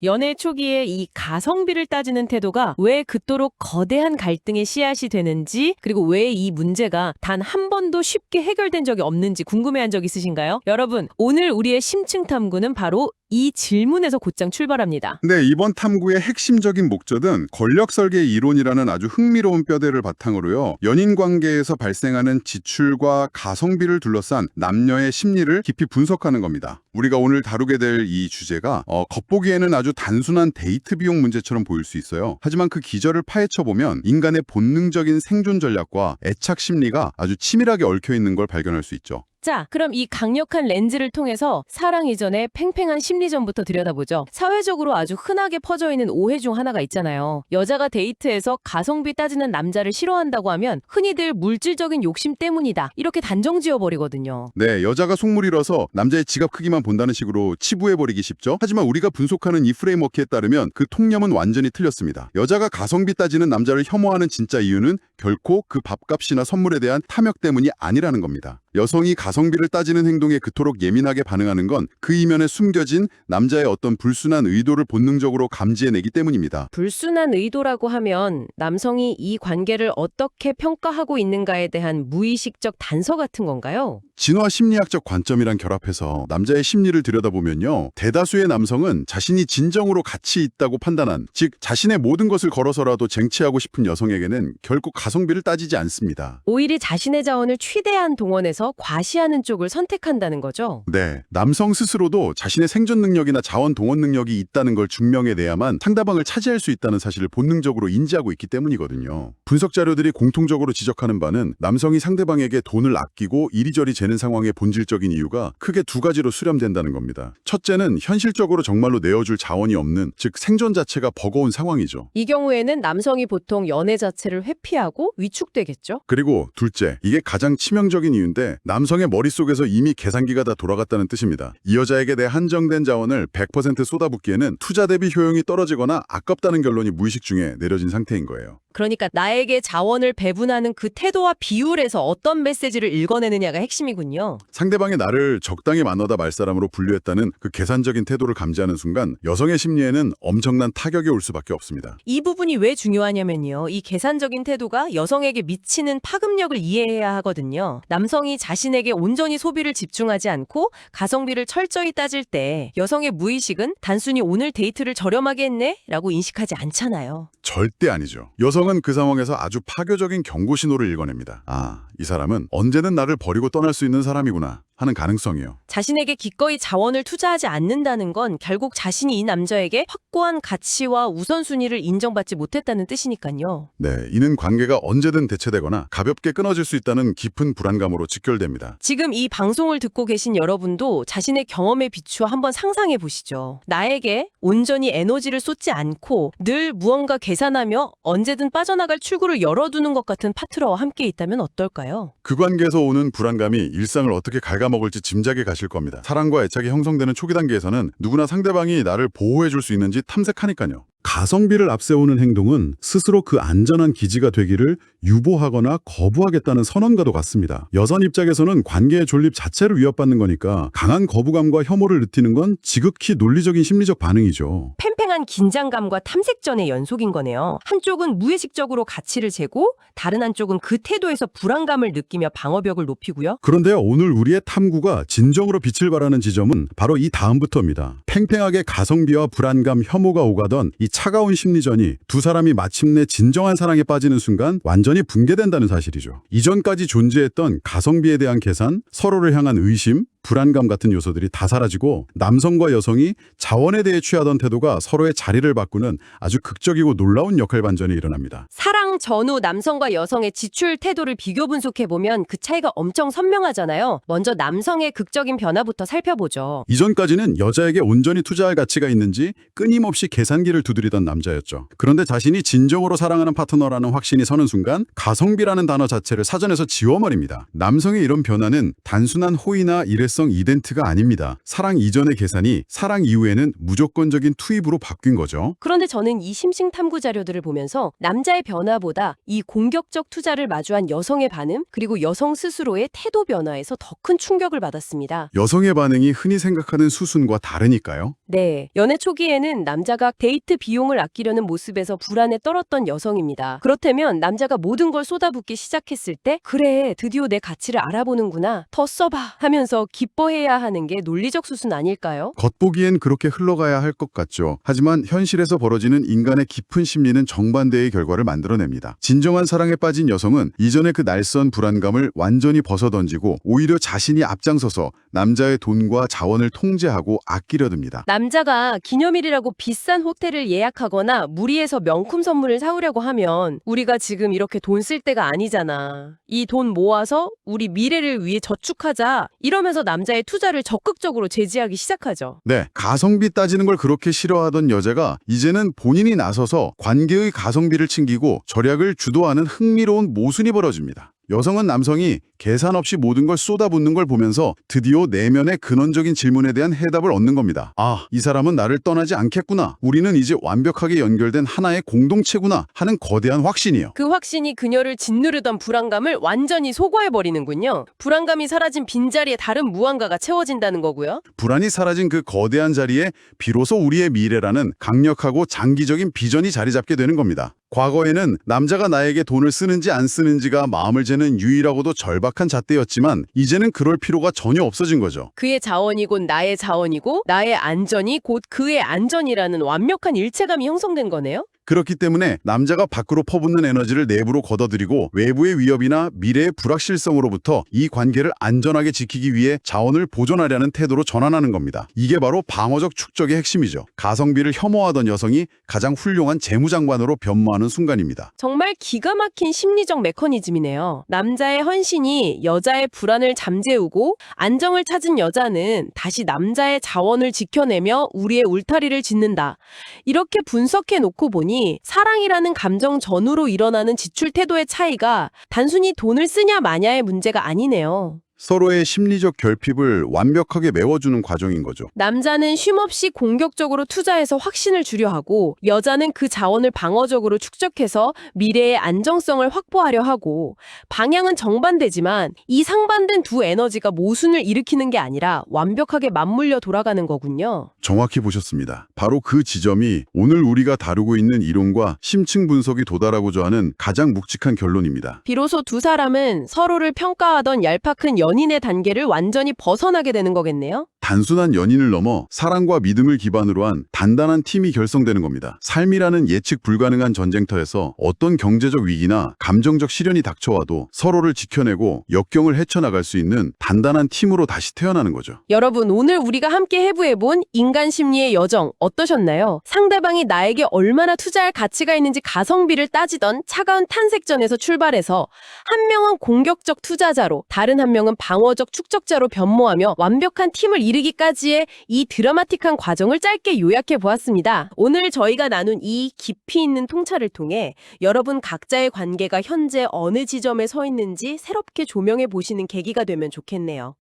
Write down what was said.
연애 초기에 이 가성비를 따지는 태도가 왜 그토록 거대한 갈등의 씨앗이 되는지, 그리고 왜 이 문제가 단 한 번도 쉽게 해결된 적이 없는지 궁금해한 적 있으신가요? 여러분, 오늘 우리의 심층 탐구는 바로 이 질문에서 곧장 출발합니다. 네, 이번 탐구의 핵심적인 목적은 권력 설계 이론이라는 아주 흥미로운 뼈대를 바탕으로요. 연인 관계에서 발생하는 지출과 가성비를 둘러싼 남녀의 심리를 깊이 분석하는 겁니다. 우리가 오늘 다루게 될 이 주제가 겉보기에는 아주 단순한 데이트 비용 문제처럼 보일 수 있어요. 하지만 그 기저를 파헤쳐 보면 인간의 본능적인 생존 전략과 애착 심리가 아주 치밀하게 얽혀 있는 걸 발견할 수 있죠. 자, 그럼 이 강력한 렌즈를 통해서 사랑 이전의 팽팽한 심리전부터 들여다보죠. 사회적으로 아주 흔하게 퍼져 있는 오해 중 하나가 있잖아요. 여자가 데이트에서 가성비 따지는 남자를 싫어한다고 하면 흔히들 물질적인 욕심 때문이다, 이렇게 단정 지어버리거든요. 네, 여자가 속물이라서 남자의 지갑 크기만 본다는 식으로 치부해버리기 쉽죠. 하지만 우리가 분석하는 이 프레임워크에 따르면 그 통념은 완전히 틀렸습니다. 여자가 가성비 따지는 남자를 혐오하는 진짜 이유는 결코 그 밥값이나 선물에 대한 탐욕 때문이 아니라는 겁니다. 여성이 가성비를 따지는 행동에 그토록 예민하게 반응하는 건 그 이면에 숨겨진 남자의 어떤 불순한 의도를 본능적으로 감지해내기 때문입니다. 불순한 의도라고 하면 남성이 이 관계를 어떻게 평가하고 있는가에 대한 무의식적 단서 같은 건가요? 진화 심리학적 관점이랑 결합해서 남자의 심리를 들여다보면요. 대다수의 남성은 자신이 진정으로 가치 있다고 판단한, 즉 자신의 모든 것을 걸어서라도 쟁취하고 싶은 여성에게는 결국 가성비를 따지지 않습니다. 오히려 자신의 자원을 최대한 동원해서 과시하는 쪽을 선택한다는 거죠. 네, 남성 스스로도 자신의 생존 능력이나 자원 동원 능력이 있다는 걸 증명해내야만 상대방을 차지할 수 있다는 사실을 본능적으로 인지하고 있기 때문이거든요. 분석 자료들이 공통적으로 지적하는 바는 남성이 상대방에게 돈을 아끼고 이리저리 재는 상황의 본질적인 이유가 크게 두 가지로 수렴된다는 겁니다. 첫째는 현실적으로 정말로 내어줄 자원이 없는, 즉 생존 자체가 버거운 상황이죠. 이 경우에는 남성이 보통 연애 자체를 회피하고 위축되겠죠? 그리고 둘째, 이게 가장 치명적인 이유인데 남성의 머릿속에서 이미 계산기가 다 돌아갔다는 뜻입니다. 이 여자에게 내 한정된 자원을 100% 쏟아붓기에는 투자 대비 효용이 떨어지거나 아깝다는 결론이 무의식 중에 내려진 상태인 거예요. 그러니까 나에게 자원을 배분하는 그 태도와 비율에서 어떤 메시지를 읽어내느냐가 핵심이군요. 상대방이 나를 적당히 만나다 말 사람으로 분류했다는 그 계산적인 태도를 감지하는 순간 여성의 심리에는 엄청난 타격이 올 수밖에 없습니다. 이 부분이 왜 중요하냐면요. 이 계산적인 태도가 여성에게 미치는 파급력을 이해해야 하거든요. 남성이 자신에게 온전히 소비를 집중하지 않고 가성비를 철저히 따질 때 여성의 무의식은 단순히 오늘 데이트를 저렴하게 했네? 라고 인식하지 않잖아요. 절대 아니죠. 여성은 그 상황에서 아주 파괴적인 경고 신호를 읽어냅니다. 아, 이 사람은 언제든 나를 버리고 떠날 수 있는 사람이구나 하는 가능성이요. 자신에게 기꺼이 자원을 투자하지 않는다는 건 결국 자신이 이 남자에게 확고한 가치와 우선순위를 인정받지 못했다는 뜻이니까요. 네, 이는 관계가 언제든 대체되거나 가볍게 끊어질 수 있다는 깊은 불안감으로 직결됩니다. 지금 이 방송을 듣고 계신 여러분도 자신의 경험에 비추어 한번 상상해 보시죠. 나에게 온전히 에너지를 쏟지 않고 늘 무언가 계산하며 언제든 빠져나갈 출구를 열어두는 것 같은 파트너와 함께 있다면 어떨까요? 그 관계에서 오는 불안감이 일상을 어떻게 갉아먹을지 짐작이 가실 겁니다. 사랑과 애착이 형성되는 초기 단계에서는 누구나 상대방이 나를 보호해 줄 수 있는지 탐색하니까요. 가성비를 앞세우는 행동은 스스로 그 안전한 기지가 되기를 유보하거나 거부하겠다는 선언과도 같습니다. 여성 입장에서는 관계의 존립 자체를 위협받는 거니까 강한 거부감과 혐오를 느끼는 건 지극히 논리적인 심리적 반응이죠. 팽팽한 긴장감과 탐색전의 연속인 거네요. 한쪽은 무의식적으로 가치를 재고 다른 한쪽은 그 태도에서 불안감을 느끼며 방어벽을 높이고요. 그런데요, 오늘 우리의 탐구가 진정으로 빛을 발하는 지점은 바로 이 다음부터입니다. 팽팽하게 가성비와 불안감, 혐오가 오가던 이 차가운 심리전이 두 사람이 마침내 진정한 사랑에 빠지는 순간 완전히 붕괴된다는 사실이죠. 이전까지 존재했던 가성비에 대한 계산, 서로를 향한 의심, 불안감 같은 요소들이 다 사라지고 남성과 여성이 자원에 대해 취하던 태도가 서로의 자리를 바꾸는 아주 극적이고 놀라운 역할 반전이 일어납니다. 사랑 전후 남성과 여성의 지출 태도를 비교 분석해보면 그 차이가 엄청 선명하잖아요. 먼저 남성의 극적인 변화부터 살펴보죠. 이전까지는 여자에게 온전히 투자할 가치가 있는지 끊임없이 계산기를 두드리던 남자였죠. 그런데 자신이 진정으로 사랑하는 파트너라는 확신이 서는 순간 가성비라는 단어 자체를 사전에서 지워버립니다. 남성의 이런 변화는 단순한 호의나 일회성 이벤트가 아닙니다. 사랑 이전의 계산이 사랑 이후에는 무조건적인 투입으로 바뀐 거죠. 그런데 저는 이 심층 탐구 자료들을 보면서 남자의 변화보다 이 공격적 투자를 마주한 여성의 반응, 그리고 여성 스스로의 태도 변화에서 더 큰 충격을 받았습니다. 여성의 반응이 흔히 생각하는 수순과 다르니까요. 네, 연애 초기에는 남자가 데이트 비용을 아끼려는 모습에서 불안에 떨었던 여성입니다. 그렇다면 남자가 모든 걸 쏟아붓기 시작했을 때 그래, 드디어 내 가치를 알아보는구나, 더 써봐 하면서 기뻐해야 하는 게 논리적 수순 아닐까요? 겉보기엔 그렇게 흘러가야 할 것 같죠. 하지만 현실에서 벌어지는 인간의 깊은 심리는 정반대의 결과를 만들어냅니다. 진정한 사랑에 빠진 여성은 이전의 그 날선 불안감을 완전히 벗어던지고 오히려 자신이 앞장서서 남자의 돈과 자원을 통제하고 아끼려 듭니다. 남자가 기념일이라고 비싼 호텔을 예약하거나 무리해서 명품 선물을 사오려고 하면 우리가 지금 이렇게 돈 쓸 때가 아니잖아. 이 돈 모아서 우리 미래를 위해 저축하자. 이러면서 남자의 투자를 적극적으로 제지하기 시작하죠. 네, 가성비 따지는 걸 그렇게 싫어하던 여자가 이제는 본인이 나서서 관계의 가성비를 챙기고 절약을 주도하는 흥미로운 모순이 벌어집니다. 여성은 남성이 계산 없이 모든 걸 쏟아붓는 걸 보면서 드디어 내면의 근원적인 질문에 대한 해답을 얻는 겁니다. 아, 이 사람은 나를 떠나지 않겠구나. 우리는 이제 완벽하게 연결된 하나의 공동체구나 하는 거대한 확신이요. 그 확신이 그녀를 짓누르던 불안감을 완전히 소과해버리는군요. 불안감이 사라진 빈자리에 다른 무언가가 채워진다는 거고요. 불안이 사라진 그 거대한 자리에 비로소 우리의 미래라는 강력하고 장기적인 비전이 자리 잡게 되는 겁니다. 과거에는 남자가 나에게 돈을 쓰는지 안 쓰는지가 마음을 재는 유일하고도 절박한 잣대였지만 이제는 그럴 필요가 전혀 없어진 거죠. 그의 자원이 곧 나의 자원이고 나의 안전이 곧 그의 안전이라는 완벽한 일체감이 형성된 거네요. 그렇기 때문에 남자가 밖으로 퍼붓는 에너지를 내부로 걷어들이고 외부의 위협이나 미래의 불확실성으로부터 이 관계를 안전하게 지키기 위해 자원을 보존하려는 태도로 전환하는 겁니다. 이게 바로 방어적 축적의 핵심이죠. 가성비를 혐오하던 여성이 가장 훌륭한 재무장관으로 변모하는 순간입니다. 정말 기가 막힌 심리적 메커니즘이네요. 남자의 헌신이 여자의 불안을 잠재우고 안정을 찾은 여자는 다시 남자의 자원을 지켜내며 우리의 울타리를 짓는다. 이렇게 분석해 놓고 보니 사랑이라는 감정 전후로 일어나는 지출 태도의 차이가 단순히 돈을 쓰냐 마냐의 문제가 아니네요. 서로의 심리적 결핍을 완벽하게 메워주는 과정인 거죠. 남자는 쉼없이 공격적으로 투자해서 확신을 주려 하고 여자는 그 자원을 방어적으로 축적해서 미래의 안정성을 확보하려 하고 방향은 정반대지만 이 상반된 두 에너지가 모순을 일으키는 게 아니라 완벽하게 맞물려 돌아가는 거군요. 정확히 보셨습니다. 바로 그 지점이 오늘 우리가 다루고 있는 이론과 심층 분석이 도달하고자 하는 가장 묵직한 결론입니다. 비로소 두 사람은 서로를 평가하던 얄팍한 연인의 단계를 완전히 벗어나게 되는 거겠네요. 단순한 연인을 넘어 사랑과 믿음을 기반으로 한 단단한 팀이 결성되는 겁니다. 삶이라는 예측 불가능한 전쟁터에서 어떤 경제적 위기나 감정적 시련이 닥쳐와도 서로를 지켜내고 역경을 헤쳐나갈 수 있는 단단한 팀으로 다시 태어나는 거죠. 여러분, 오늘 우리가 함께 해부해본 인간 심리의 여정 어떠셨나요? 상대방이 나에게 얼마나 투자할 가치가 있는지 가성비를 따지던 차가운 탄색전에서 출발해서 한 명은 공격적 투자자로 다른 한 명은 방어적 축적자로 변모하며 완벽한 팀을 이루기까지의 이 드라마틱한 과정을 짧게 요약해 보았습니다. 오늘 저희가 나눈 이 깊이 있는 통찰을 통해 여러분 각자의 관계가 현재 어느 지점에 서 있는지 새롭게 조명해 보시는 계기가 되면 좋겠네요.